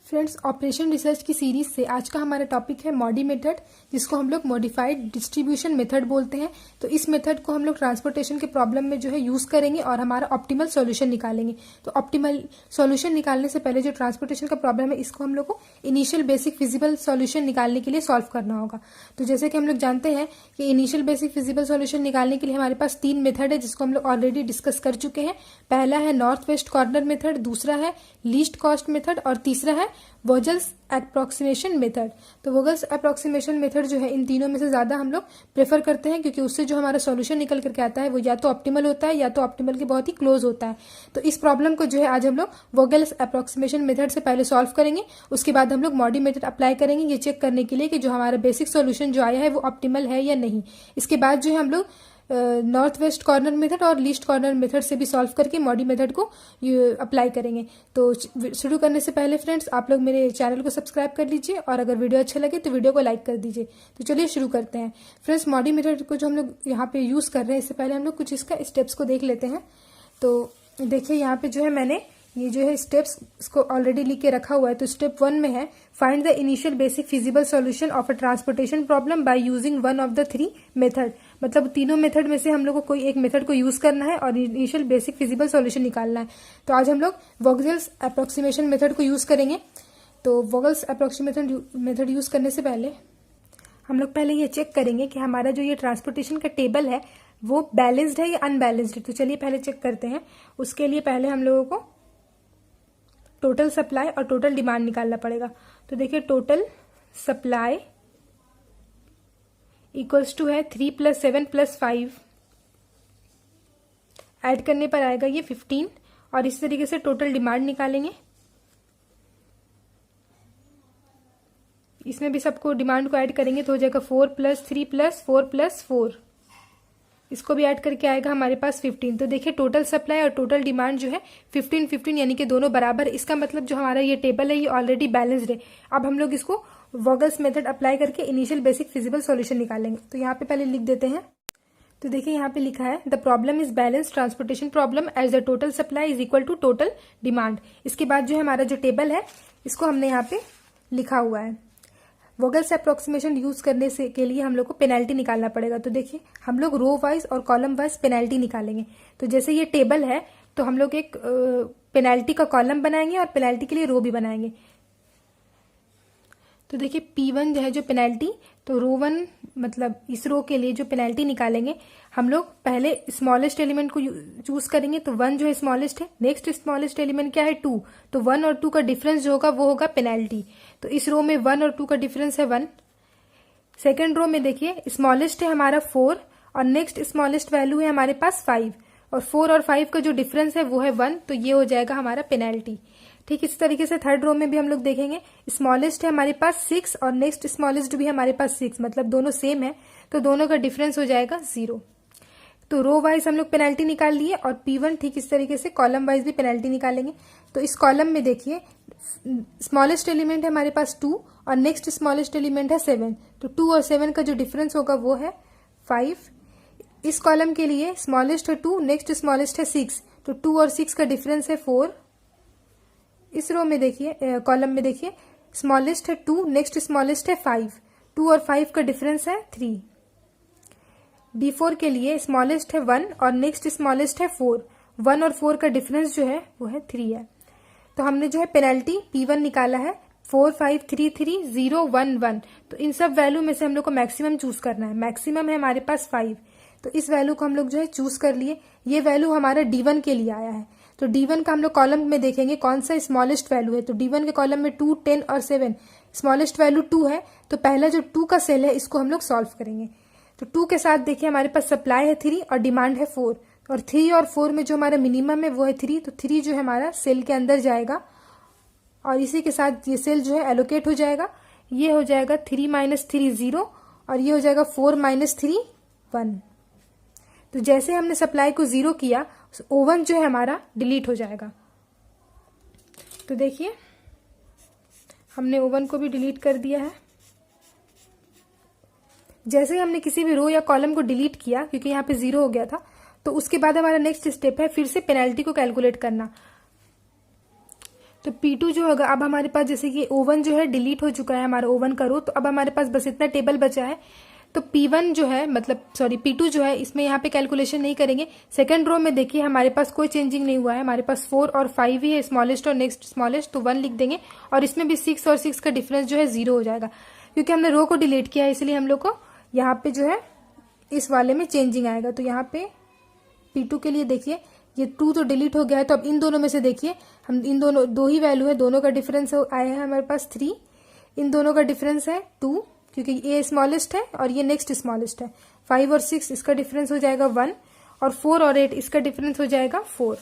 Friends, operation research की series से आज का हमारा टॉपिक है मॉडी मेथड, जिसको हम लोग मॉडिफाइड डिस्ट्रीब्यूशन मेथड बोलते हैं। तो इस मेथड को हम लोग ट्रांसपोर्टेशन के प्रॉब्लम में जो है यूज करेंगे और हमारा ऑप्टिमल सॉल्यूशन निकालेंगे। तो ऑप्टिमल सॉल्यूशन निकालने से पहले जो ट्रांसपोर्टेशन का प्रॉब्लम है, इसको हम लोग को इनिशियल बेसिक फिजिबल सॉल्यूशन निकालने के लिए सॉल्व करना होगा। तो जैसे कि हम लोग जानते हैं कि इनिशियल बेसिक फिजिबल सॉल्यूशन निकालने के लिए हमारे पास 3 मेथड है, जिसको हम लोग ऑलरेडी डिस्कस कर चुके हैं। पहला है नॉर्थ वेस्ट कॉर्नर मेथड, दूसरा है लीस्ट कॉस्ट मेथड और तीसरा है वोगल्स अप्रोक्सीमेशन मेथड। तो वोगल्स अप्रोक्सीमेशन मेथड जो है, इन तीनों में से ज्यादा हम लोग प्रेफर करते हैं, क्योंकि उससे जो हमारा सॉल्यूशन निकल करके आता है वो या तो ऑप्टिमल होता है या तो ऑप्टिमल के बहुत ही क्लोज होता है। तो इस प्रॉब्लम को जो है आज हम लोग वोगल्स अप्रोक्सीमेशन मेथड से पहले सॉल्व करेंगे। उसके बाद हम लोग मॉडी मेथड अप्लाई करेंगे, ये चेक करने के लिए कि जो हमारा बेसिक सॉल्यूशन जो आया है वो ऑप्टिमल है या नहीं। इसके बाद जो है हम लोग नॉर्थ वेस्ट कॉर्नर मेथड और लीस्ट कॉर्नर मेथड से भी सॉल्व करके मॉडी मेथड को अप्लाई करेंगे। तो शुरू करने से पहले फ्रेंड्स, आप लोग मेरे चैनल को सब्सक्राइब कर लीजिए और अगर वीडियो अच्छा लगे तो वीडियो को लाइक कर दीजिए। तो चलिए शुरू करते हैं। फ्रेंड्स, मॉडी मेथड को जो हम लोग यहाँ पे यूज कर रहे हैं, इससे पहले हम लोग कुछ इसका स्टेप्स को देख लेते हैं। तो देखिए, यहाँ पे जो है मैंने ये जो है स्टेप्स इसको ऑलरेडी लिख के रखा हुआ है। तो स्टेप 1 में है find the initial basic feasible solution of a transportation problem by using one of the 3 method. मतलब तीनों मेथड में से हम लोग को कोई एक मेथड को यूज करना है और इनिशियल बेसिक फिजिबल सॉल्यूशन निकालना है। तो आज हम लोग वोगल्स अप्रोक्सीमेशन मेथड को यूज करेंगे। तो वोगल्स अप्रोक्सीमेशन मेथड यूज करने से पहले हम लोग पहले ये चेक करेंगे कि हमारा जो ये ट्रांसपोर्टेशन का टेबल है वो बैलेंस्ड है या अनबैलेंस्ड है। तो चलिए पहले चेक करते हैं। उसके लिए पहले हम लोगों को टोटल सप्लाई और टोटल डिमांड निकालना पड़ेगा। तो देखिए, टोटल सप्लाई इक्वल्स टू है 3 + 7 + 5, ऐड करने पर आएगा ये 15। और इस तरीके से टोटल डिमांड निकालेंगे। इसमें भी सबको डिमांड को ऐड करेंगे तो हो जाएगा 4 + 3 + 4 + 4। इसको भी ऐड करके आएगा हमारे पास 15। तो देखिए, टोटल सप्लाई और टोटल डिमांड जो है 15-15 यानी कि दोनों बराबर। इसका मतलब जो हमारा ये टेबल है ये ऑलरेडी बैलेंस्ड है। अब हम लोग इसको वोगल्स मेथड अप्लाई करके इनिशियल बेसिक फिजिबल सॉल्यूशन निकालेंगे। तो यहाँ पे पहले लिख देते हैं। तो देखिए, यहाँ पे लिखा है the problem is balance transportation problem as the total supply is equal to total demand. इसके बाद जो है हमारा जो टेबल है इसको हमने यहाँ पे लिखा हुआ है। वोगल्स अप्रोक्सीमेशन यूज करने से के लिए हम लोग को पेनल्टी निकालना पड़ेगा। तो देखिए, हम लोग रो वाइज और कॉलम वाइज पेनल्टी निकालेंगे। तो जैसे ये टेबल है तो हम लोग एक पेनल्टी का कॉलम बनाएंगे और पेनल्टी के लिए रो भी बनाएंगे। तो देखिए, P1 जो है जो पेनल्टी, तो रो 1 मतलब इस रो के लिए जो पेनल्टी निकालेंगे, हम लोग पहले स्मॉलेस्ट एलिमेंट को चूज करेंगे। तो 1 जो है स्मॉलेस्ट है। नेक्स्ट स्मॉलेस्ट एलिमेंट क्या है? 2। तो 1 और 2 का डिफरेंस जो होगा वो होगा पेनल्टी। तो इस रो में 1 और 2 का डिफरेंस है 1। सेकेंड रो में देखिए, स्मॉलेस्ट है हमारा 4 और नेक्स्ट स्मॉलेस्ट वैल्यू है हमारे पास 5, और 4 और 5 का जो डिफरेंस है वो है 1। तो ये हो जाएगा हमारा पेनल्टी। ठीक इस तरीके से थर्ड रो में भी हम लोग देखेंगे, स्मॉलेस्ट है हमारे पास 6 और नेक्स्ट स्मॉलेस्ट भी हमारे पास 6, मतलब दोनों सेम है तो दोनों का डिफरेंस हो जाएगा 0। तो रो वाइज हम लोग पेनल्टी निकाल लिए और P1 ठीक इस तरीके से कॉलम वाइज भी पेनल्टी निकालेंगे। तो इस कॉलम में देखिए, स्मॉलेस्ट एलिमेंट है हमारे पास 2 और नेक्स्ट स्मॉलेस्ट एलिमेंट है 7। तो 2 और 7 का जो डिफरेंस होगा वो है 5। इस कॉलम के लिए स्मॉलेस्ट है 2, नेक्स्ट स्मॉलेस्ट है 6, तो 2 और 6 का डिफरेंस है 4। इस रो में देखिए, कॉलम में देखिए, स्मॉलेस्ट है 2, नेक्स्ट स्मॉलेस्ट है 5, 2 और 5 का डिफरेंस है 3। D4 के लिए स्मॉलेस्ट है 1 और नेक्स्ट स्मॉलेस्ट है 4, 1 और 4 का डिफरेंस जो है वो है 3 है। तो हमने जो है पेनल्टी P1 निकाला है 4, 5, 3, 3, 0, 1, 1। तो इन सब वैल्यू में से हम लोग को मैक्सिमम चूज करना है। मैक्सिमम है हमारे पास 5, तो इस वैल्यू को हम लोग जो है चूज कर लिए। ये वैल्यू हमारा D1 के लिए आया है। तो D1 का हम लोग कॉलम में देखेंगे कौन सा स्मॉलेस्ट वैल्यू है। तो D1 के कॉलम में 2, 10 और 7, स्मॉलेस्ट वैल्यू 2 है। तो पहला जो 2 का सेल है इसको हम लोग सॉल्व करेंगे। तो 2 के साथ देखिए, हमारे पास सप्लाई है 3 और डिमांड है 4, और 3 और 4 में जो हमारा मिनिमम है वो है 3। तो 3 जो है हमारा सेल के अंदर जाएगा और इसी के साथ ये सेल जो है एलोकेट हो जाएगा। ये हो जाएगा 3 - 3 0 और ये हो जाएगा 4 - 3 1। तो जैसे हमने सप्लाई को 0 किया, O1 जो है हमारा डिलीट हो जाएगा। तो देखिए, हमने O1 को भी डिलीट कर दिया है। जैसे ही हमने किसी भी रो या कॉलम को डिलीट किया, क्योंकि यहाँ पे 0 हो गया था, तो उसके बाद हमारा नेक्स्ट स्टेप है फिर से पेनल्टी को कैलकुलेट करना। तो P2 जो होगा, अब हमारे पास जैसे कि O1 जो है डिलीट हो चुका है हमारा O1 का रो, तो अब हमारे पास बस इतना टेबल बचा है। तो P1 जो है मतलब सॉरी P2 जो है, इसमें यहाँ पे कैलकुलेशन नहीं करेंगे। सेकंड रो में देखिए हमारे पास कोई चेंजिंग नहीं हुआ है, हमारे पास 4 और 5 ही है, स्मॉलेस्ट और नेक्स्ट स्मॉलेस्ट, तो 1 लिख देंगे। और इसमें भी 6 और 6 का डिफरेंस जो है 0 हो जाएगा, क्योंकि हमने रो को डिलीट किया है, इसलिए हम लोग को यहाँ पे जो है इस वाले में चेंजिंग आएगा। तो यहाँ पे P2 के लिए देखिए ये 2 तो डिलीट हो गया है, तो अब इन दोनों में से देखिए हम इन दोनों दो ही वैल्यू है, दोनों का डिफरेंस आया है हमारे पास 3, इन दोनों का डिफरेंस है 2, क्योंकि ये स्मॉलेस्ट है और ये नेक्स्ट स्मॉलेस्ट है। 5 और 6 इसका डिफरेंस हो जाएगा 1, और 4 और 8 इसका डिफरेंस हो जाएगा 4।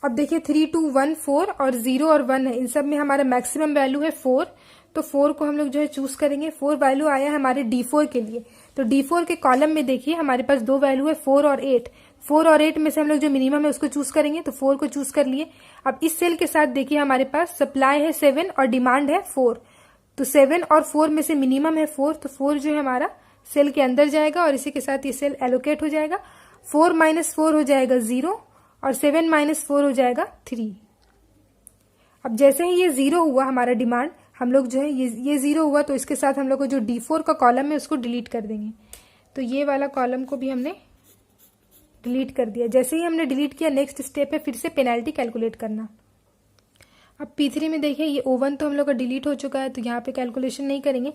अब देखिए 3, 2, 1, 4 और 0 और 1 है, इन सब में हमारा मैक्सिमम वैल्यू है 4, तो 4 को हम लोग जो है चूज करेंगे। 4 वैल्यू आया है हमारे D4 के लिए, तो D4 के कॉलम में देखिए हमारे पास 2 वैल्यू है 4 और 8। 4 और 8 में से हम लोग जो मिनिमम है उसको चूज करेंगे, तो 4 को चूज कर लिए। अब इस सेल के साथ देखिए हमारे पास सप्लाई है 7 और डिमांड है 4, तो 7 और 4 में से मिनिमम है 4, तो 4 जो है हमारा सेल के अंदर जाएगा और इसी के साथ ये सेल एलोकेट हो जाएगा। 4 माइनस 4 हो जाएगा 0 और 7 माइनस 4 हो जाएगा 3। अब जैसे ही ये 0 हुआ हमारा डिमांड, हम लोग जो है ये 0 हुआ, तो इसके साथ हम लोग को जो D4 का कॉलम है उसको डिलीट कर देंगे। तो ये वाला कॉलम को भी हमने डिलीट कर दिया। जैसे ही हमने डिलीट किया, नेक्स्ट स्टेप है फिर से पेनल्टी कैलकुलेट करना। अब P3 में देखिए ये O1 तो हम लोग का डिलीट हो चुका है, तो यहाँ पे कैलकुलेशन नहीं करेंगे।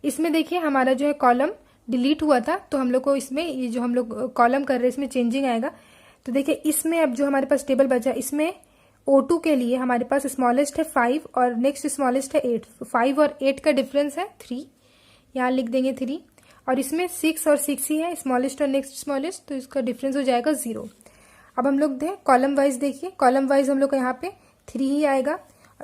इसमें देखिए हमारा जो है कॉलम डिलीट हुआ था, तो हम लोग को इसमें ये जो हम लोग कॉलम कर रहे हैं इसमें चेंजिंग आएगा। तो देखिए इसमें अब जो हमारे पास टेबल बचा, इसमें O2 के लिए हमारे पास स्मॉलेस्ट है 5 और नेक्स्ट स्मॉलेस्ट है 8, 5 और 8 का डिफरेंस है 3, यहाँ लिख देंगे 3। और इसमें 6 और 6 ही है, स्मॉलेस्ट और नेक्स्ट स्मॉलेस्ट, तो इसका डिफरेंस हो जाएगा 0। अब हम लोग कॉलम वाइज देखिए, कॉलम वाइज हम लोग का यहाँ पे 3 ही आएगा,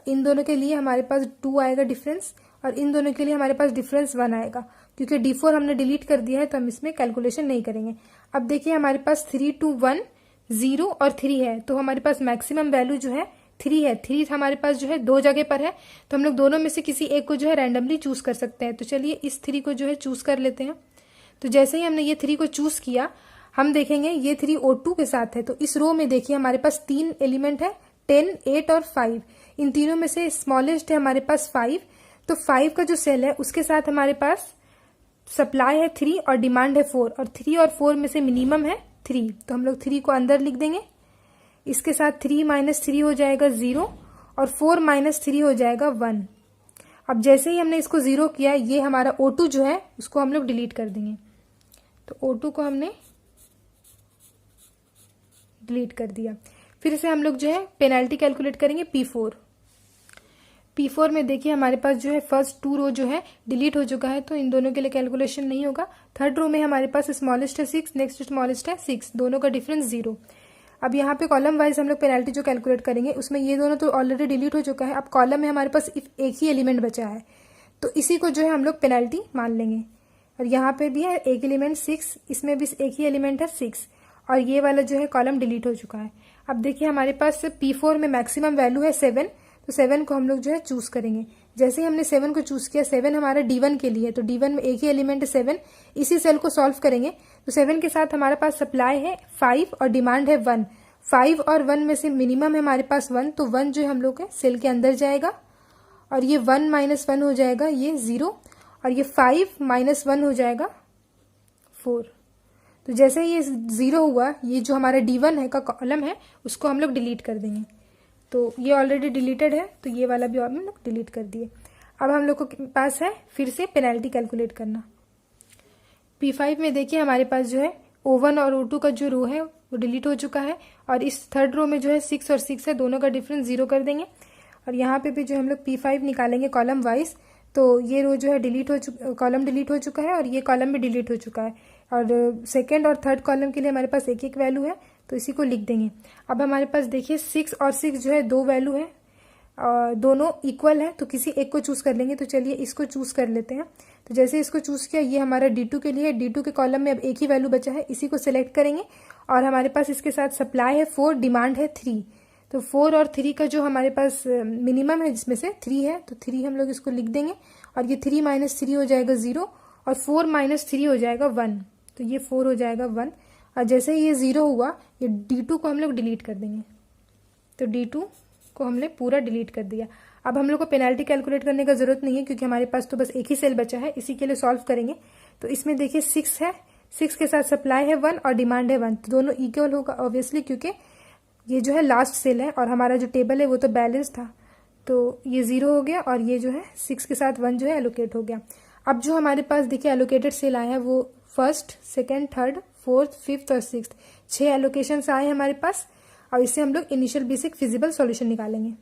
इन दोनों के लिए हमारे पास 2 आएगा डिफरेंस, और इन दोनों के लिए हमारे पास डिफरेंस 1 आएगा। क्योंकि D4 हमने डिलीट कर दिया है तो हम इसमें कैलकुलेशन नहीं करेंगे। अब देखिए हमारे पास 3, 2, 1, 0 और 3 है, तो हमारे पास मैक्सिमम वैल्यू जो है 3 है। 3 हमारे पास जो है 2 जगह पर है, तो हम लोग दोनों में से किसी एक को जो है रैंडमली चूज कर सकते हैं। तो चलिए इस 3 को जो है चूज कर लेते हैं। तो जैसे ही हमने ये 3 को चूज किया, हम देखेंगे ये 3 O2 के साथ है, तो इस रो में देखिए हमारे पास 3 एलिमेंट है, 10, 8 और 5। इन तीनों में से स्मॉलेस्ट है हमारे पास 5, तो 5 का जो सेल है उसके साथ हमारे पास सप्लाई है 3 और डिमांड है 4, और 3 और 4 में से मिनिमम है 3, तो हम लोग 3 को अंदर लिख देंगे। इसके साथ 3 माइनस 3 हो जाएगा 0 और 4 माइनस 3 हो जाएगा 1। अब जैसे ही हमने इसको 0 किया, ये हमारा O2 जो है उसको हम लोग डिलीट कर देंगे। तो O2 को हमने डिलीट कर दिया। फिर से हम लोग जो है पेनल्टी कैलकुलेट करेंगे P4 में देखिए हमारे पास जो है फर्स्ट 2 रो जो है डिलीट हो चुका है, तो इन दोनों के लिए कैलकुलेशन नहीं होगा। थर्ड रो में हमारे पास स्मॉलेस्ट है 6, नेक्स्ट स्मॉलेस्ट है 6, दोनों का डिफरेंस 0। अब यहाँ पे कॉलम वाइज हम लोग पेनल्टी जो कैलकुलेट करेंगे, उसमें ये दोनों तो ऑलरेडी डिलीट हो चुका है। अब कॉलम में हमारे पास एक ही एलिमेंट बचा है, तो इसी को जो है हम लोग पेनल्टी मान लेंगे। और यहाँ पे भी है एक एलिमेंट 6, इसमें भी एक ही एलिमेंट है 6, और ये वाला जो है कॉलम डिलीट हो चुका है। अब देखिए हमारे पास P4 में मैक्सिमम वैल्यू है 7, तो 7 को हम लोग जो है चूज करेंगे। जैसे ही हमने 7 को चूज किया, 7 हमारा D1 के लिए, तो D1 में एक ही एलिमेंट है 7, इसी सेल को सॉल्व करेंगे। तो 7 के साथ हमारे पास सप्लाई है 5 और डिमांड है 1। 5 और 1 में से मिनिमम है हमारे पास 1, तो 1 जो है हम लोग के सेल के अंदर जाएगा, और ये 1 माइनस 1 हो जाएगा ये 0, और ये 5 माइनस 1 हो जाएगा 4। तो जैसे ये 0 हुआ, ये जो हमारा D1 है का कॉलम है उसको हम लोग डिलीट कर देंगे। तो ये ऑलरेडी डिलीटेड है, तो ये वाला भी हम लोग डिलीट कर दिए। अब हम लोग को पास है फिर से पेनल्टी कैलकुलेट करना। P5 में देखिए हमारे पास जो है O1 और O2 का जो रो है वो डिलीट हो चुका है, और इस थर्ड रो में जो है 6 और 6 है, दोनों का डिफरेंस 0 कर देंगे। और यहाँ पे भी जो हम लोग P5 निकालेंगे कॉलम वाइज, तो ये रो जो है कॉलम डिलीट हो चुका है, और ये कॉलम भी डिलीट हो चुका है। और सेकेंड और थर्ड कॉलम के लिए हमारे पास एक एक वैल्यू है, तो इसी को लिख देंगे। अब हमारे पास देखिए 6 और 6 जो है 2 वैल्यू है, दोनों इक्वल है, तो किसी एक को चूज कर लेंगे। तो चलिए इसको चूज कर लेते हैं। तो जैसे इसको चूज किया, ये हमारा D2 के लिए, D2 के कॉलम में अब एक ही वैल्यू बचा है, इसी को सिलेक्ट करेंगे। और हमारे पास इसके साथ सप्लाई है 4, डिमांड है 3, तो 4 और 3 का जो हमारे पास मिनिमम है जिसमें से 3 है, तो 3 हम लोग इसको लिख देंगे। और ये 3 माइनस 3 हो जाएगा 0, और 4 माइनस 3 हो जाएगा 1, तो ये 4 हो जाएगा 1। और जैसे ही ये 0 हुआ, ये D2 को हम लोग डिलीट कर देंगे। तो D2 को हमने पूरा डिलीट कर दिया। अब हम लोग को पेनाल्टी कैलकुलेट करने का जरूरत नहीं है क्योंकि हमारे पास तो बस एक ही सेल बचा है, इसी के लिए सॉल्व करेंगे। तो इसमें देखिए 6 है, 6 के साथ सप्लाई है 1 और डिमांड है 1, तो दोनों इक्वल होगा ऑब्वियसली, क्योंकि ये जो है लास्ट सेल है और हमारा जो टेबल है वो तो बैलेंस था, तो ये 0 हो गया और ये जो है 6 के साथ 1 जो है एलोकेट हो गया। अब जो हमारे पास देखिए एलोकेटेड सेल आया है वो first, second, third, fourth, fifth और सिक्स्थ, 6 एलोकेशन आए हमारे पास। और इससे हम लोग इनिशियल बेसिक फिजिबल सॉल्यूशन निकालेंगे।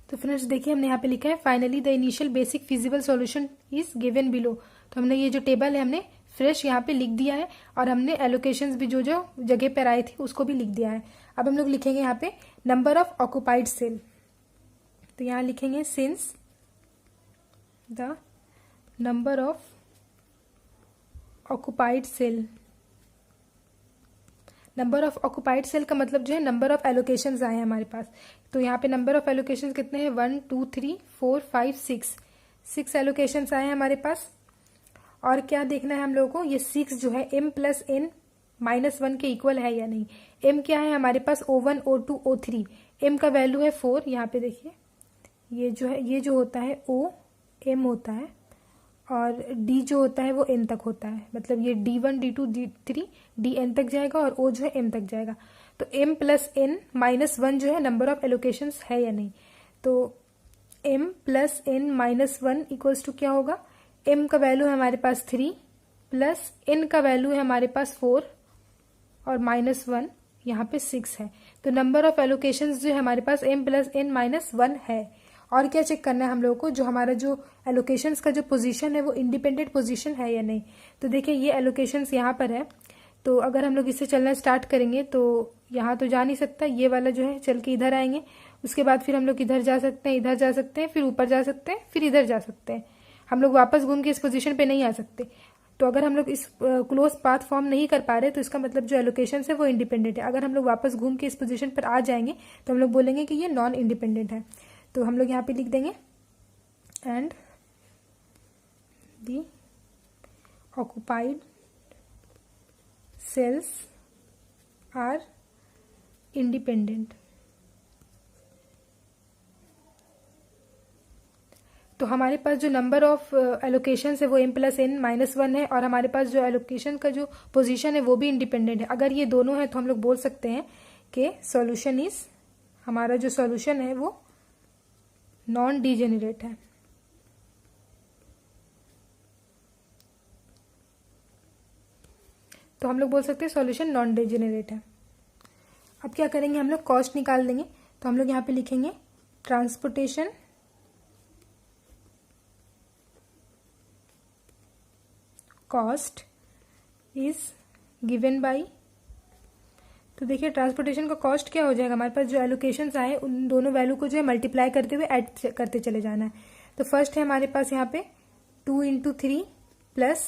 तो फ्रेंड्स देखिए हमने यहाँ पे लिखा है finally the initial basic feasible solution is given below. तो हमने ये जो टेबल है हमने फ्रेश यहाँ पे लिख दिया है और हमने एलोकेशंस भी जो जो जगह पर आए थे उसको भी लिख दिया है। अब हम लोग लिखेंगे यहाँ पे नंबर ऑफ ऑक्युपाइड सेल। तो यहाँ लिखेंगे since the number of occupied cell. Number of occupied cell का मतलब जो है नंबर ऑफ एलोकेशंस आए हैं हमारे पास। तो यहाँ पे नंबर ऑफ एलोकेशंस कितने हैं, 1 2 3 4 5 6 एलोकेशंस आए हैं हमारे पास। और क्या देखना है हम लोगों को, ये 6 जो है m प्लस n माइनस 1 के इक्वल है या नहीं। m क्या है हमारे पास, O1 O2 O3, m का वैल्यू है 4। यहाँ पे देखिए ये जो है, ये जो होता है O m होता है और d जो होता है वो n तक होता है, मतलब ये D1 D2 D3 dn तक जाएगा और O जो है m तक जाएगा। तो m प्लस n माइनस 1 जो है नंबर ऑफ एलोकेशंस है या नहीं। तो m plus n minus 1 equals to क्या होगा, m का वैल्यू है हमारे पास 3 प्लस n का वैल्यू है हमारे पास 4 और माइनस 1 यहाँ पे 6 है। तो नंबर ऑफ एलोकेशंस जो है हमारे पास m प्लस n माइनस 1 है। और क्या चेक करना है हम लोगों को, जो हमारा जो एलोकेशंस का जो पोजीशन है वो इंडिपेंडेंट पोजीशन है या नहीं। तो देखिए ये एलोकेशंस यहाँ पर है, तो अगर हम लोग इससे चलना स्टार्ट करेंगे तो यहाँ तो जा नहीं सकता, ये वाला जो है चल के इधर आएंगे, उसके बाद फिर हम लोग इधर जा सकते हैं, इधर जा सकते हैं, फिर ऊपर जा सकते हैं, फिर इधर जा सकते हैं। हम लोग वापस घूम के इस पोजीशन पे नहीं आ सकते। तो अगर हम लोग इस क्लोज पाथ फॉर्म नहीं कर पा रहे तो इसका मतलब जो एलोकेशन है वो इंडिपेंडेंट है। अगर हम लोग वापस घूम के इस पोजीशन पर आ जाएंगे तो हम लोग बोलेंगे कि ये नॉन इंडिपेंडेंट है। तो हम लोग यहाँ पे लिख देंगे and the occupied cells are independent. तो हमारे पास जो नंबर ऑफ एलोकेशन है वो m प्लस n माइनस 1 है और हमारे पास जो एलोकेशन का जो पोजीशन है वो भी इंडिपेंडेंट है। अगर ये दोनों है तो हम लोग बोल सकते हैं कि सॉल्यूशन इज, हमारा जो सॉल्यूशन है वो नॉन डिजेनरेट है। तो हम लोग बोल सकते हैं सॉल्यूशन नॉन डिजेनरेट है। अब क्या करेंगे, हम लोग कॉस्ट निकाल देंगे। तो हम लोग यहाँ पे लिखेंगे transportation cost is given by. तो देखिए ट्रांसपोर्टेशन का कॉस्ट क्या हो जाएगा, हमारे पास जो एलोकेशंस आए उन दोनों वैल्यू को जो है मल्टीप्लाई करते हुए ऐड करते चले जाना है। तो फर्स्ट है हमारे पास यहाँ पे 2 इंटू 3 प्लस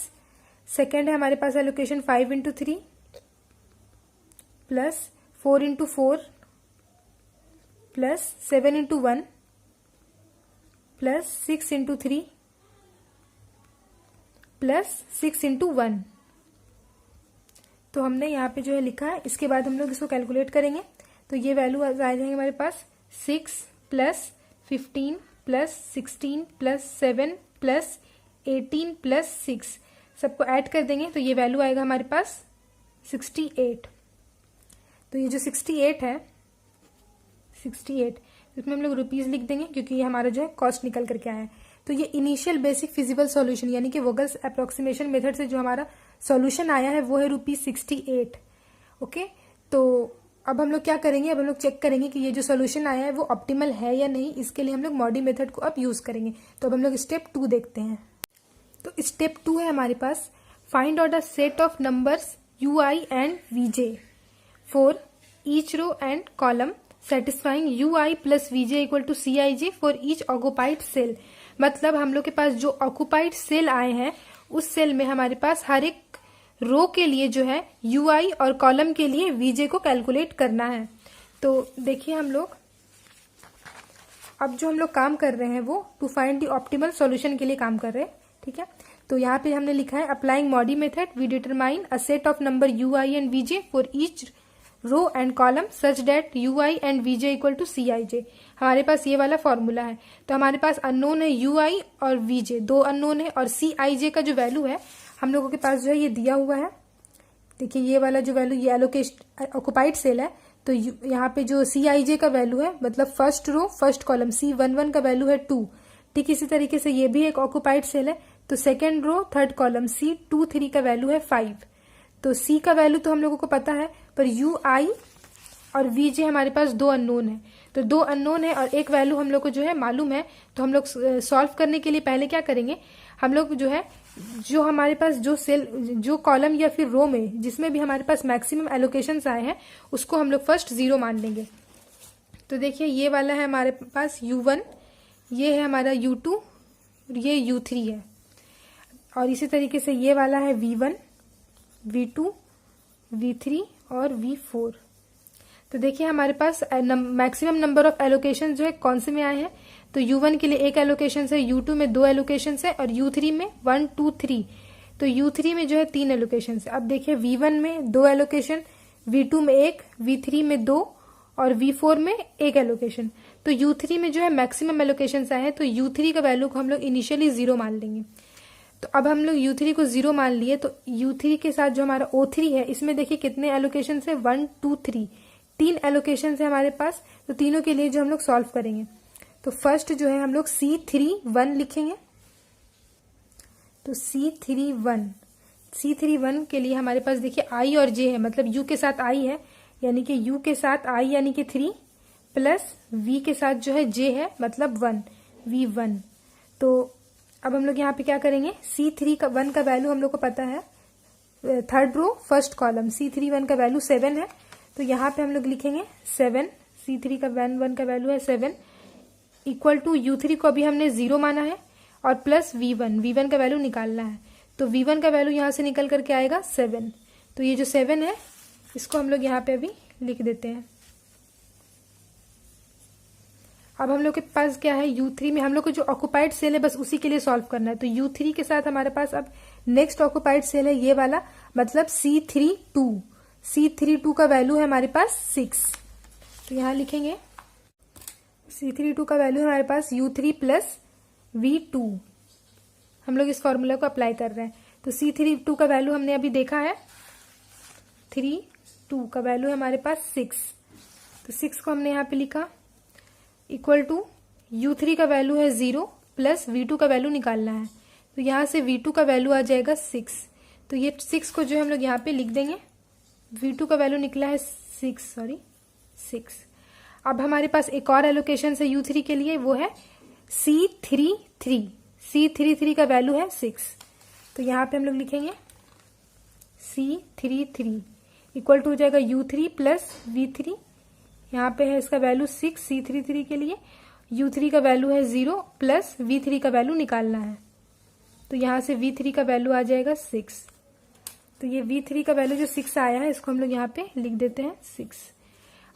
सेकेंड है हमारे पास allocation 5 into 3 plus 4 into 4 plus 7 into 1 plus 6 into 3 plus 6 into 1। तो हमने यहाँ पे जो है लिखा है, इसके बाद हम लोग इसको कैलकुलेट करेंगे। तो ये वैल्यू आ जाएंगे हमारे पास 6 plus 15 plus 16 plus 7 plus 18 plus 6, सबको ऐड कर देंगे तो ये वैल्यू आएगा हमारे पास 68। तो ये जो 68 है, 68 इसमें हम लोग रुपीज लिख देंगे क्योंकि ये हमारा जो है कॉस्ट निकल करके आया है। तो ये इनिशियल बेसिक फिजिबल सॉल्यूशन यानी कि वोगल्स अप्रोक्सीमेशन मेथड से जो हमारा सॉल्यूशन आया है वो है ₹68। ओके, तो अब हम लोग क्या करेंगे, अब हम लोग चेक करेंगे कि ये जो सॉल्यूशन आया है वो ऑप्टिमल है या नहीं। इसके लिए हम लोग मॉडी मेथड को अब यूज करेंगे। तो अब हम लोग स्टेप 2 देखते हैं। तो स्टेप 2 है हमारे पास, find out a set of numbers UI and VJ for each row and column satisfying UI plus VJ equal to CIJ for each occupied cell. मतलब हम लोग के पास जो ऑक्युपाइड सेल आए हैं उस सेल में हमारे पास हर एक रो के लिए जो है UI और कॉलम के लिए VJ को कैलकुलेट करना है। तो देखिए हम लोग अब जो हम लोग काम कर रहे हैं वो to find the optimal solution के लिए काम कर रहे हैं। ठीक है, तो यहाँ पे हमने लिखा है applying MODI method we determine a set of number UI and VJ for each row and column such that ui and vj equal to cij। हमारे पास ये वाला फॉर्मूला है। तो हमारे पास अननोन है ui और vj, दो अननोन है, और cij का जो वैल्यू है हम लोगों के पास जो है ये दिया हुआ है। देखिए ये वाला जो वैल्यू, ये एलोकेशन ऑक्युपाइड सेल है, तो यहाँ पे जो cij का वैल्यू है मतलब first row first column C11 का वैल्यू है 2। ठीक इसी तरीके से ये भी एक ऑक्युपाइड सेल है, तो सेकेंड रो थर्ड कॉलम C23 का वैल्यू है 5। तो C का वैल्यू तो हम लोगों को पता है, पर ui और vj हमारे पास दो अननोन है। तो दो अननोन है और एक वैल्यू हम लोग को जो है मालूम है, तो हम लोग सॉल्व करने के लिए पहले क्या करेंगे, हम लोग जो है जो हमारे पास जो सेल जो कॉलम या फिर रो में जिसमें भी हमारे पास मैक्सिमम एलोकेशंस आए हैं उसको हम लोग फर्स्ट 0 मान लेंगे। तो देखिए ये वाला है हमारे पास u1, ये है हमारा u2, ये u3 है, और इसी तरीके से ये वाला है v1, v2, v3 और v4। तो देखिए हमारे पास मैक्सिमम नंबर ऑफ एलोकेशन जो है कौन से में आए हैं, तो u1 के लिए एक एलोकेशन है, u2 में 2 एलोकेशन है और u3 में 1 2 3। तो u3 में जो है 3 एलोकेशन है। अब देखिए v1 में 2 एलोकेशन, v2 में 1, v3 में 2 और v4 में 1 एलोकेशन। तो u3 में जो है मैक्सिमम एलोकेशन आए हैं, तो u3 का वैल्यू को हम लोग इनिशियली 0 मान लेंगे। तो अब हम लोग u3 को 0 मान लिए, तो u3 के साथ जो हमारा o3 है इसमें देखिए कितने एलोकेशन है, 1 2 3, 3 एलोकेशन है हमारे पास। तो तीनों के लिए जो हम लोग सॉल्व करेंगे, तो फर्स्ट जो है हम लोग C31 लिखेंगे। तो C31 के लिए हमारे पास देखिए I और J है, मतलब U के साथ I है, यानी कि U के साथ I यानी कि 3 प्लस V के साथ जो है J है मतलब 1, V1। तो अब हम लोग यहाँ पे क्या करेंगे, C31 का वैल्यू हम लोग को पता है, third row first column C31 का वैल्यू 7 है, तो यहाँ पे हम लोग लिखेंगे 7, C3 का 1 का वैल्यू है 7 इक्वल टू u3 को अभी हमने 0 माना है और प्लस v1 का वैल्यू निकालना है। तो v1 का वैल्यू यहाँ से निकल करके आएगा 7। तो ये जो 7 है इसको हम लोग यहाँ पे अभी लिख देते हैं। अब हम लोग के पास क्या है, u3 में हम लोग को जो ऑक्युपाइड सेल है बस उसी के लिए सॉल्व करना है। तो u3 के साथ हमारे पास अब नेक्स्ट ऑक्युपाइड सेल है ये वाला, मतलब C32 का वैल्यू है हमारे पास 6। तो यहाँ लिखेंगे C32 का वैल्यू हमारे पास u3 प्लस v2। हम लोग इस फॉर्मूला को अप्लाई कर रहे हैं। तो C32 का वैल्यू हमने अभी देखा है, 32 का वैल्यू है हमारे पास 6। तो 6 को हमने यहाँ पे लिखा इक्वल टू u3 का वैल्यू है 0 प्लस v2 का वैल्यू निकालना है। तो यहाँ से v2 का वैल्यू आ जाएगा 6। तो ये 6 को जो हम लोग यहाँ पे लिख देंगे, v2 का वैल्यू निकला है 6। अब हमारे पास एक और एलोकेशन है u3 के लिए, वो है C33 का वैल्यू है 6। तो यहाँ पे हम लोग लिखेंगे C33 इक्वल टू हो जाएगा u3 प्लस v3। यहाँ पे है इसका वैल्यू 6 C33 के लिए, u3 का वैल्यू है 0 प्लस v3 का वैल्यू निकालना है। तो यहाँ से v3 का वैल्यू आ जाएगा 6। तो ये v3 का वैल्यू जो 6 आया है इसको हम लोग यहाँ पे लिख देते हैं 6।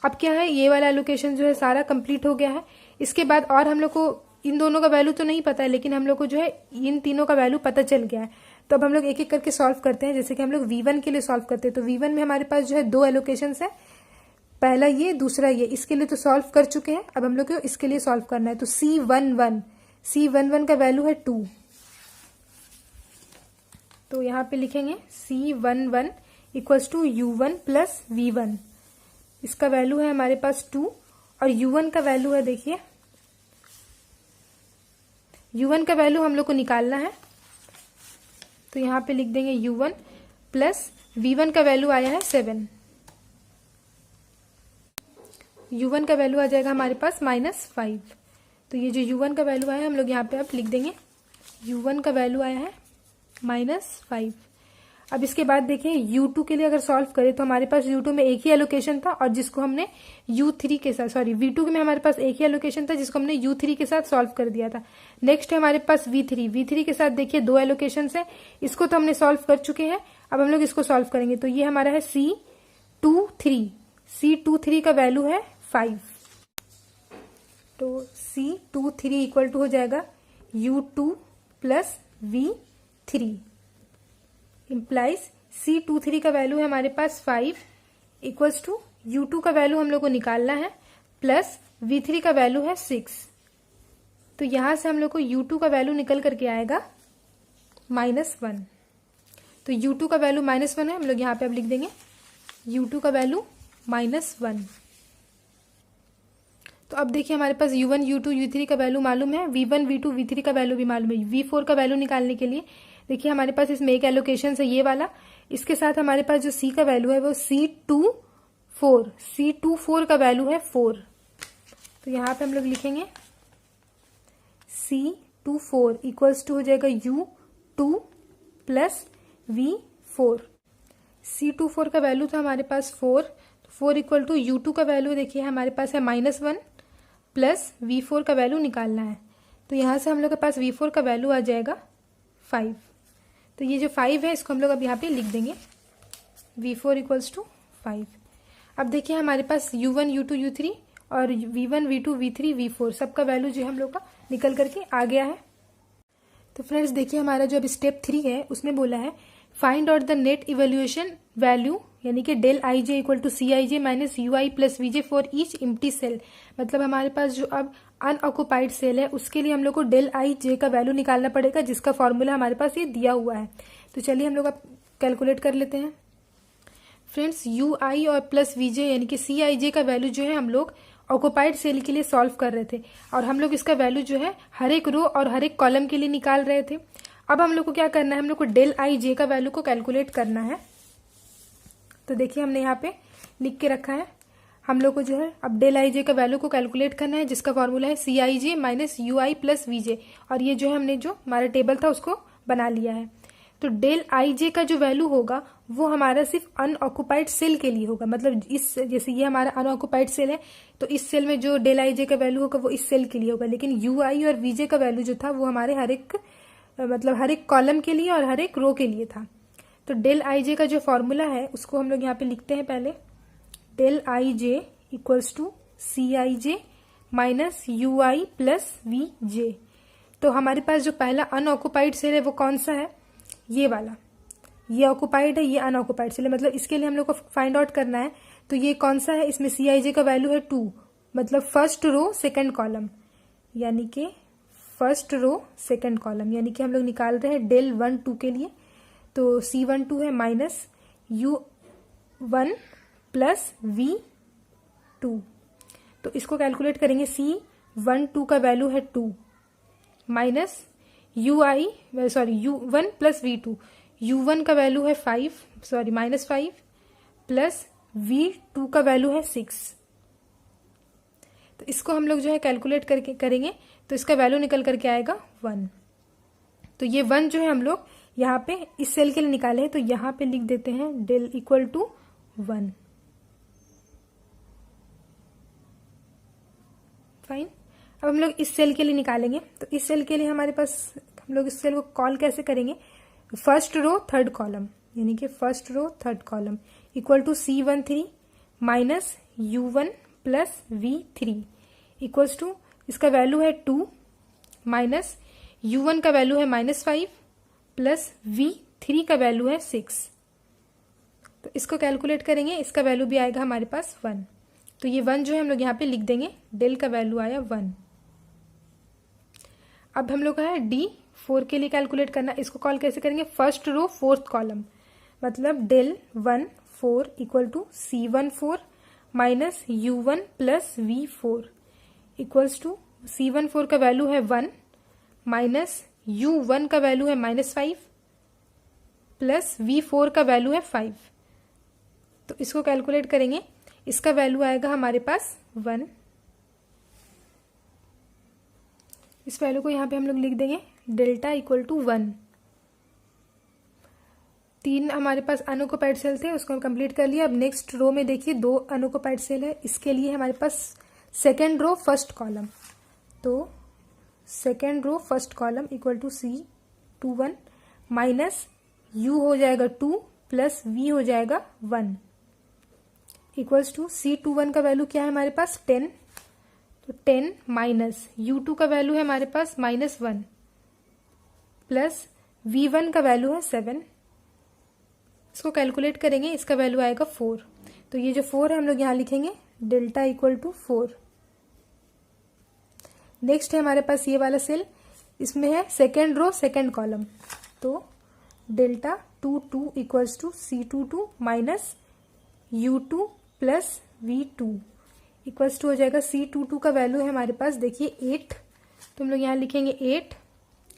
अब क्या है, ये वाला एलोकेशन जो है सारा कंप्लीट हो गया है। इसके बाद और हम लोग को इन दोनों का वैल्यू तो नहीं पता है, लेकिन हम लोग को जो है इन तीनों का वैल्यू पता चल गया है। तो अब हम लोग एक एक करके सॉल्व करते हैं। जैसे कि हम लोग v1 के लिए सॉल्व करते हैं, तो v1 में हमारे पास जो है 2 एलोकेशन है, पहला ये दूसरा ये, इसके लिए तो सॉल्व कर चुके हैं। अब हम लोग को इसके लिए सॉल्व करना है। तो C11 का वैल्यू है 2। तो यहाँ पे लिखेंगे C11 equals to u1 plus v1। इसका वैल्यू है हमारे पास 2 और u1 का वैल्यू है, देखिए u1 का वैल्यू हम लोग को निकालना है। तो यहाँ पे लिख देंगे u1 प्लस v1 का वैल्यू आया है 7। u1 का वैल्यू आ जाएगा हमारे पास -5। तो ये जो u1 का वैल्यू आया है हम लोग यहाँ पे अब लिख देंगे u1 का वैल्यू आया है -5। अब इसके बाद देखें u2 के लिए अगर सॉल्व करें तो हमारे पास u2 में एक ही एलोकेशन था, और जिसको हमने u3 के साथ v2 में हमारे पास एक ही एलोकेशन था जिसको हमने u3 के साथ सॉल्व कर दिया था। नेक्स्ट है हमारे पास v3 के साथ देखिए 2 एलोकेशन है, इसको तो हमने सॉल्व कर चुके हैं। अब हम लोग इसको सॉल्व करेंगे। तो ये हमारा है C23 का वैल्यू है 5। तो C23 इक्वल टू हो जाएगा u2 plus v3 implies C23 का वैल्यू है हमारे पास 5 इक्वल्स टू U2 का वैल्यू हम लोग को निकालना है प्लस V3 का वैल्यू है 6। तो यहां से हम लोग को U2 का वैल्यू निकल करके आएगा -1। तो U2 का वैल्यू -1 है, हम लोग यहाँ पे अब लिख देंगे U2 का वैल्यू -1। तो अब देखिए हमारे पास U1 U2 U3 का वैल्यू मालूम है, V1 V2 V3 का वैल्यू भी मालूम है। V4 का वैल्यू निकालने के लिए देखिए हमारे पास इसमें एक एलोकेशन है ये वाला, इसके साथ हमारे पास जो C का वैल्यू है वो C24 का वैल्यू है 4। तो यहाँ पे हम लोग लिखेंगे C24 इक्वल्स टू हो जाएगा U2 प्लस V4। C24 का वैल्यू था हमारे पास 4, तो 4 इक्वल टू U2 का वैल्यू देखिए हमारे पास है -1 प्लस V4 का वैल्यू निकालना है। तो यहाँ से हम लोग के पास V4 का वैल्यू आ जाएगा 5। तो ये जो 5 है इसको हम लोग अब यहाँ पे लिख देंगे V4 इक्वल्स टू 5। अब देखिए हमारे पास U1 U2 U3 और V1 V2 V3 V4 सबका वैल्यू जो हम लोग का निकल करके आ गया है। तो फ्रेंड्स देखिए हमारा जो अब स्टेप 3 है उसमें बोला है find out the net evaluation value यानी कि del I j equal to C I J minus you I plus we j for each empty cell. मतलब हमारे पास जो अब अनऑक्युपाइड सेल है उसके लिए हम लोग को डेल आई जे का वैल्यू निकालना पड़ेगा, जिसका फॉर्मूला हमारे पास ये दिया हुआ है। तो चलिए हम लोग अब कैलकुलेट कर लेते हैं। फ्रेंड्स यू आई और प्लस वी जे यानी कि सी आई जे का वैल्यू जो है हम लोग ऑक्युपाइड सेल के लिए सॉल्व कर रहे थे और हम लोग इसका वैल्यू जो है हर एक रो और हर एक कॉलम के लिए निकाल रहे थे। अब हम लोग को क्या करना है, हम लोग को डेल आई जे का वैल्यू को कैलकुलेट करना है। तो देखिए हमने यहाँ पे लिख के रखा है, हम लोग को जो है अब डेल आई जे का वैल्यू को कैलकुलेट करना है, जिसका फॉर्मूला है C I J minus you I plus we J. और ये जो है हमने जो हमारा टेबल था उसको बना लिया है। तो डेल आई जे का जो वैल्यू होगा वो हमारा सिर्फ अनऑक्युपाइड सेल के लिए होगा। मतलब इस जैसे ये हमारा अनऑक्युपाइड सेल है तो इस सेल में जो डेल आई जे का वैल्यू होगा वो इस सेल के लिए होगा, लेकिन यू आई और वी जे का वैल्यू जो था वो हमारे हर एक कॉलम के लिए और हर एक रो के लिए था। तो डेल आई जे का जो फॉर्मूला है उसको हम लोग यहाँ पे लिखते हैं पहले, del I J equals to C I J minus you I plus we J. तो हमारे पास जो पहला अनऑक्युपाइड सेल है वो कौन सा है, ये वाला, ये ऑक्युपाइड है, ये अनऑक्युपाइड सेल है। मतलब इसके लिए हम लोग को फाइंड आउट करना है। तो ये कौन सा है, इसमें सी आई जे का वैल्यू है 2, मतलब फर्स्ट रो सेकंड कॉलम, यानी कि फर्स्ट रो सेकंड कॉलम, यानी कि हम लोग निकाल रहे हैं डेल 1 2 के लिए। तो C12 है माइनस U1 प्लस V2। तो इसको कैलकुलेट करेंगे, C12 का वैल्यू है 2 minus U1 plus V2। U1 का वैल्यू है -5 प्लस V2 का वैल्यू है 6। तो इसको हम लोग जो है कैलकुलेट करके करेंगे तो इसका वैल्यू निकल करके आएगा 1। तो ये 1 जो है हम लोग यहाँ पे इस सेल के लिए निकाले हैं, तो यहाँ पे लिख देते हैं डेल इक्वल टू 1। फाइन। अब हम लोग इस सेल के लिए निकालेंगे। तो इस सेल के लिए हमारे पास हम लोग इस सेल को कॉल कैसे करेंगे, फर्स्ट रो थर्ड कॉलम, यानी कि first row third column equal to C13 minus U1 plus V3 equals to इसका वैल्यू है 2 माइनस U1 का वैल्यू है -5 प्लस V3 का वैल्यू है 6। तो इसको कैलकुलेट करेंगे, इसका वैल्यू भी आएगा हमारे पास 1। तो ये 1 जो है हम लोग यहाँ पे लिख देंगे, डेल का वैल्यू आया 1। अब हम लोग का है D4 के लिए कैलकुलेट करना। इसको कॉल कैसे करेंगे, फर्स्ट रो फोर्थ कॉलम, मतलब del 1 4 equal to C14 minus U1 plus V4 equals to C14 का वैल्यू है 1 माइनस U1 का वैल्यू है -5 प्लस V4 का वैल्यू है 5। तो इसको कैलकुलेट करेंगे, इसका वैल्यू आएगा हमारे पास 1। इस वैल्यू को यहाँ पे हम लोग लिख देंगे डेल्टा इक्वल टू 1। 3 हमारे पास अनऑक्युपाइड सेल थे, उसको हम कंप्लीट कर लिया। अब नेक्स्ट रो में देखिए 2 अनऑक्युपाइड सेल है, इसके लिए हमारे पास सेकेंड रो फर्स्ट कॉलम। तो second row first column equal to C21 minus U हो जाएगा 2 प्लस V हो जाएगा 1 इक्वल्स टू C21 का वैल्यू क्या है हमारे पास 10। तो 10 माइनस U2 का वैल्यू है हमारे पास -1 प्लस V1 का वैल्यू है 7। इसको कैलकुलेट करेंगे, इसका वैल्यू आएगा 4। तो ये जो 4 है हम लोग यहाँ लिखेंगे डेल्टा इक्वल टू 4। नेक्स्ट है हमारे पास ये वाला सेल, इसमें है सेकेंड रो सेकेंड कॉलम, तो delta 2 equals to C22 minus U2 plus V2 equals to हो जाएगा C22 का वैल्यू है हमारे पास देखिए 8, तो हम लोग यहाँ लिखेंगे 8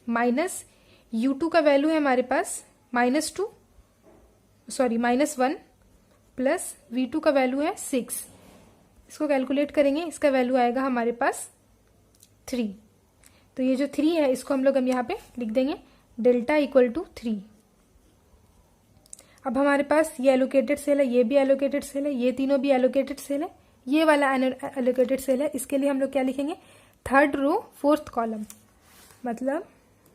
माइनस U2 का वैल्यू है हमारे पास -1 प्लस V2 का वैल्यू है 6। इसको कैलकुलेट करेंगे, इसका वैल्यू आएगा हमारे पास 3। तो ये जो 3 है इसको हम लोग यहाँ पे लिख देंगे डेल्टा इक्वल टू 3। अब हमारे पास ये एलोकेटेड सेल है, ये भी एलोकेटेड सेल है, ये तीनों भी एलोकेटेड सेल है, ये वाला एलोकेटेड सेल है। इसके लिए हम लोग क्या लिखेंगे, थर्ड रो फोर्थ कॉलम, मतलब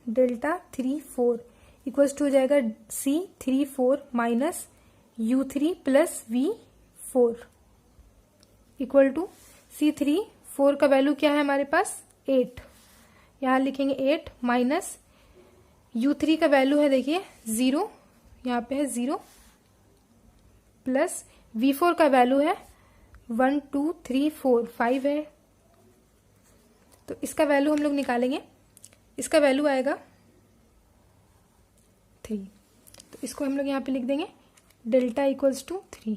डेल्टा 3 4 इक्वल्स टू हो जाएगा C34 minus U3 plus V4 equal to C34 का वैल्यू क्या है हमारे पास 8, यहाँ लिखेंगे 8 माइनस U3 का वैल्यू है देखिए 0, यहाँ पे है 0 प्लस V4 का वैल्यू है 1 2 3 4 5 है। तो इसका वैल्यू हम लोग निकालेंगे, इसका वैल्यू आएगा 3। तो इसको हम लोग यहाँ पे लिख देंगे डेल्टा इक्वल्स टू 3।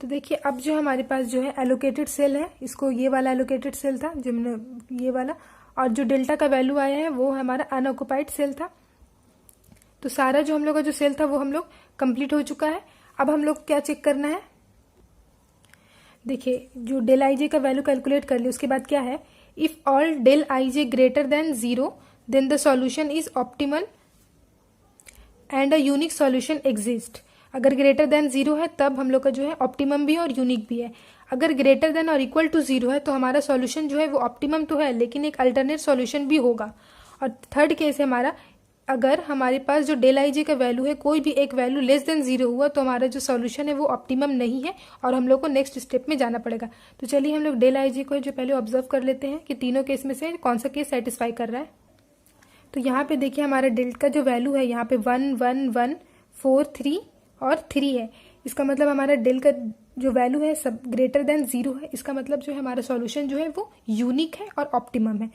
तो देखिए अब जो हमारे पास जो है एलोकेटेड सेल है, इसको ये वाला एलोकेटेड सेल था जो हमने ये वाला, और जो डेल्टा का वैल्यू आया है वो हमारा अनऑक्युपाइड सेल था। तो सारा जो हम लोग का जो सेल था वो हम लोग कंप्लीट हो चुका है। अब हम लोग क्या चेक करना है, देखिए जो डेल आई जे का वैल्यू कैलकुलेट कर लिया, उसके बाद क्या है, if all del I j greater than 0 then the solution is optimal and a unique solution exist. अगर ग्रेटर देन 0 है तब हम लोग का जो है ऑप्टिमम भी है और यूनिक भी है। अगर ग्रेटर देन और इक्वल टू 0 है तो हमारा सॉल्यूशन जो है वो ऑप्टिमम तो है लेकिन एक अल्टरनेट सॉल्यूशन भी होगा। और थर्ड केस है हमारा, अगर हमारे पास जो डेल आई जे का वैल्यू है कोई भी एक वैल्यू लेस देन 0 हुआ तो हमारा जो सॉल्यूशन है वो ऑप्टिमम नहीं है और हम लोग को नेक्स्ट स्टेप में जाना पड़ेगा। तो चलिए हम लोग डेल आई जे को जो पहले ऑब्जर्व कर लेते हैं कि तीनों केस में से कौन सा केस सेटिस्फाई कर रहा है। तो यहाँ पे देखिए हमारा डेल का जो वैल्यू है यहाँ पे 1 1 1 4 3 और 3 है। इसका मतलब हमारा डेल का जो वैल्यू है सब ग्रेटर देन 0 है। इसका मतलब जो है हमारा सॉल्यूशन जो है वो यूनिक है और ऑप्टिमम है।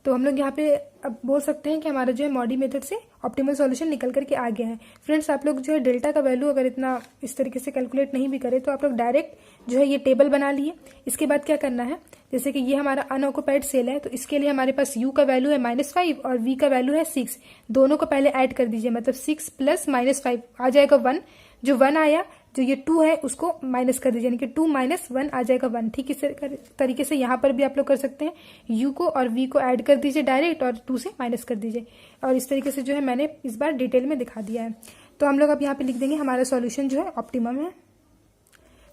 तो हम लोग यहाँ पे अब बोल सकते हैं कि हमारा जो है मॉडी मेथड से ऑप्टिमल सॉल्यूशन निकल करके आ गया है। फ्रेंड्स आप लोग जो है डेल्टा का वैल्यू अगर इतना इस तरीके से कैलकुलेट नहीं भी करें तो आप लोग डायरेक्ट जो है ये टेबल बना लिए। इसके बाद क्या करना है, जैसे कि ये हमारा अनऑक्युपाइड सेल है तो इसके लिए हमारे पास U का वैल्यू है -5 और V का वैल्यू है 6। दोनों को पहले ऐड कर दीजिए, मतलब 6 प्लस -5 आ जाएगा 1। जो 1 आया, जो ये 2 है उसको माइनस कर दीजिए, यानी कि 2 माइनस 1 आ जाएगा 1। ठीक इस तरीके से यहाँ पर भी आप लोग कर सकते हैं, U को और V को ऐड कर दीजिए डायरेक्ट और 2 से माइनस कर दीजिए। और इस तरीके से जो है मैंने इस बार डिटेल में दिखा दिया है। तो हम लोग अब यहाँ पे लिख देंगे हमारा सॉल्यूशन जो है ऑप्टिमम है।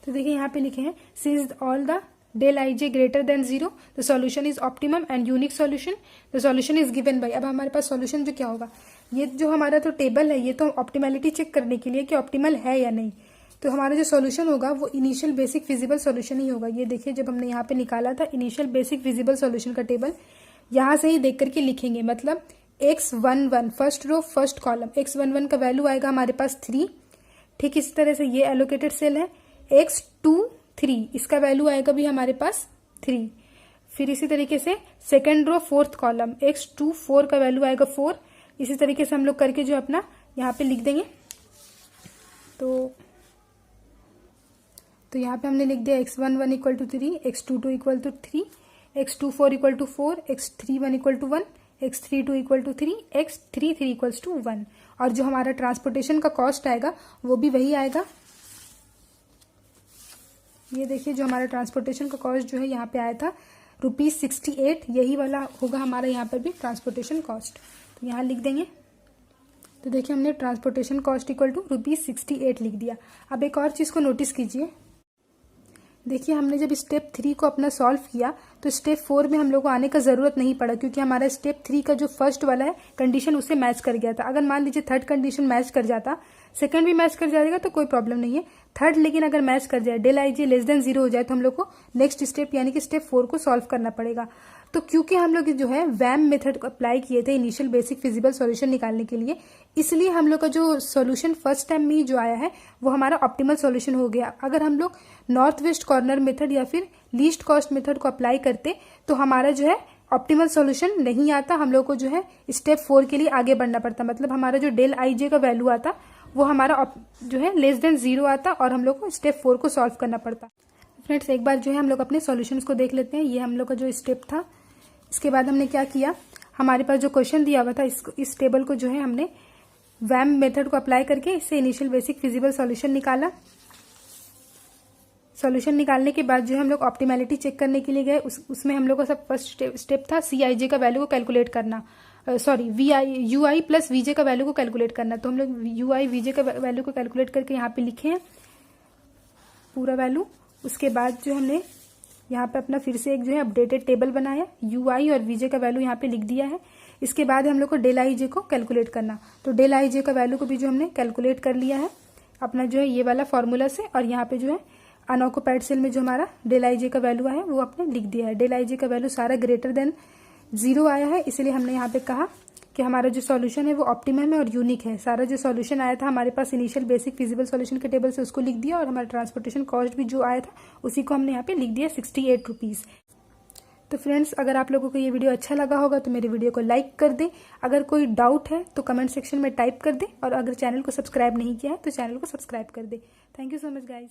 तो देखिए यहाँ पे लिखे हैं since all the del I j greater than 0 the solution is optimum and unique solution the solution is given by. अब हमारे पास सॉल्यूशन जो क्या होगा, ये जो हमारा तो टेबल है ये तो ऑप्टिमलिटी चेक करने के लिए कि ऑप्टिमल है या नहीं। तो हमारा जो सॉल्यूशन होगा वो इनिशियल बेसिक फिजिबल सॉल्यूशन ही होगा। ये देखिए जब हमने यहाँ पे निकाला था इनिशियल बेसिक फिजिबल सॉल्यूशन का टेबल, यहाँ से ही देख करके लिखेंगे, मतलब x11 first row first column, x11 का वैल्यू आएगा हमारे पास 3। ठीक इसी तरह से ये एलोकेटेड सेल है, x23 इसका वैल्यू आएगा भी हमारे पास 3। फिर इसी तरीके से second row fourth column, x24 का वैल्यू आएगा 4। इसी तरीके से हम लोग करके जो अपना यहाँ पे लिख देंगे। तो यहाँ पे हमने लिख दिया x11 equal to 3, x22 equal to 3, x24 equal to 4, x31 equal to 1, x32 equal to 3, x33 equals to 1। और जो हमारा ट्रांसपोर्टेशन का कॉस्ट आएगा वो भी वही आएगा। ये देखिए जो हमारा ट्रांसपोर्टेशन का कॉस्ट जो है यहाँ पे आया था ₹68, यही वाला होगा हमारा यहाँ पर भी ट्रांसपोर्टेशन कॉस्ट। तो यहाँ लिख देंगे। तो देखिए हमने ट्रांसपोर्टेशन कॉस्ट इक्वल टू ₹68 लिख दिया। अब एक और चीज़ को नोटिस कीजिए, देखिए हमने जब स्टेप 3 को अपना सॉल्व किया तो स्टेप 4 में हम लोग को आने का ज़रूरत नहीं पड़ा क्योंकि हमारा स्टेप 3 का जो फर्स्ट वाला है कंडीशन उससे मैच कर गया था। अगर मान लीजिए थर्ड कंडीशन मैच कर जाता, सेकंड भी मैच कर जाएगा तो कोई प्रॉब्लम नहीं है। थर्ड लेकिन अगर मैच कर जाए, डेल आई जे लेस देन 0 हो जाए, तो हम लोग को नेक्स्ट स्टेप यानी कि स्टेप 4 को सॉल्व करना पड़ेगा। तो क्योंकि हम लोग जो है वैम मेथड को अप्लाई किए थे इनिशियल बेसिक फिजिबल सॉल्यूशन निकालने के लिए, इसलिए हम लोग का जो सॉल्यूशन फर्स्ट टाइम में जो आया है वो हमारा ऑप्टिमल सॉल्यूशन हो गया। अगर हम लोग नॉर्थ वेस्ट कॉर्नर मेथड या फिर लीस्ट कॉस्ट मेथड को अप्लाई करते तो हमारा जो है ऑप्टिमल सॉल्यूशन नहीं आता, हम लोग को जो है स्टेप 4 के लिए आगे बढ़ना पड़ता। मतलब हमारा जो डेल आई जे का वैल्यू आता वो हमारा जो है लेस देन 0 आता और हम लोग को स्टेप 4 को सॉल्व करना पड़ता। फ्रेंड्स एक बार जो है हम लोग अपने सॉल्यूशंस को देख लेते हैं। ये हम लोग का जो स्टेप था, इसके बाद हमने क्या किया, हमारे पास जो क्वेश्चन दिया हुआ था इस टेबल को जो है हमने वैम मेथड को अप्लाई करके इससे इनिशियल बेसिक फिजिबल सॉल्यूशन निकाला। सॉल्यूशन निकालने के बाद जो है हम लोग ऑप्टिमैलिटी चेक करने के लिए गए। उसमें हम लोग का सब फर्स्ट स्टेप था सी आई जे का वैल्यू को कैलकुलेट करना, sorry U I plus we J का वैल्यू को कैलकुलेट करना। तो हम लोग यू आई वी जे का वैल्यू को कैलकुलेट करके यहाँ पे लिखे हैं पूरा वैल्यू। उसके बाद जो हमने यहाँ पे अपना फिर से एक जो है अपडेटेड टेबल बनाया, यू आई और वी जे का वैल्यू यहाँ पे लिख दिया है। इसके बाद हम लोग को डेल आई जे को कैलकुलेट करना, तो डेल आई जे का वैल्यू को भी जो हमने कैलकुलेट कर लिया है अपना जो है ये वाला फॉर्मूला से। और यहाँ पे जो है अनऑक्युपाइड सेल में जो हमारा डेल आई जे का वैल्यू है वो आपने लिख दिया है। डेल आई जे का वैल्यू सारा ग्रेटर देन 0 आया है, इसलिए हमने यहाँ पे कहा कि हमारा जो सॉल्यूशन है वो ऑप्टिमम है और यूनिक है। सारा जो सॉल्यूशन आया था हमारे पास इनिशियल बेसिक फिजिबल सॉल्यूशन के टेबल से उसको लिख दिया, और हमारा ट्रांसपोर्टेशन कॉस्ट भी जो आया था उसी को हमने यहाँ पे लिख दिया 68 रुपीज़। तो फ्रेंड्स अगर आप लोगों को ये वीडियो अच्छा लगा होगा तो मेरे वीडियो को लाइक कर दें। अगर कोई डाउट है तो कमेंट सेक्शन में टाइप कर दें, और अगर चैनल को सब्सक्राइब नहीं किया है तो चैनल को सब्सक्राइब कर दें। Thank you so much guys.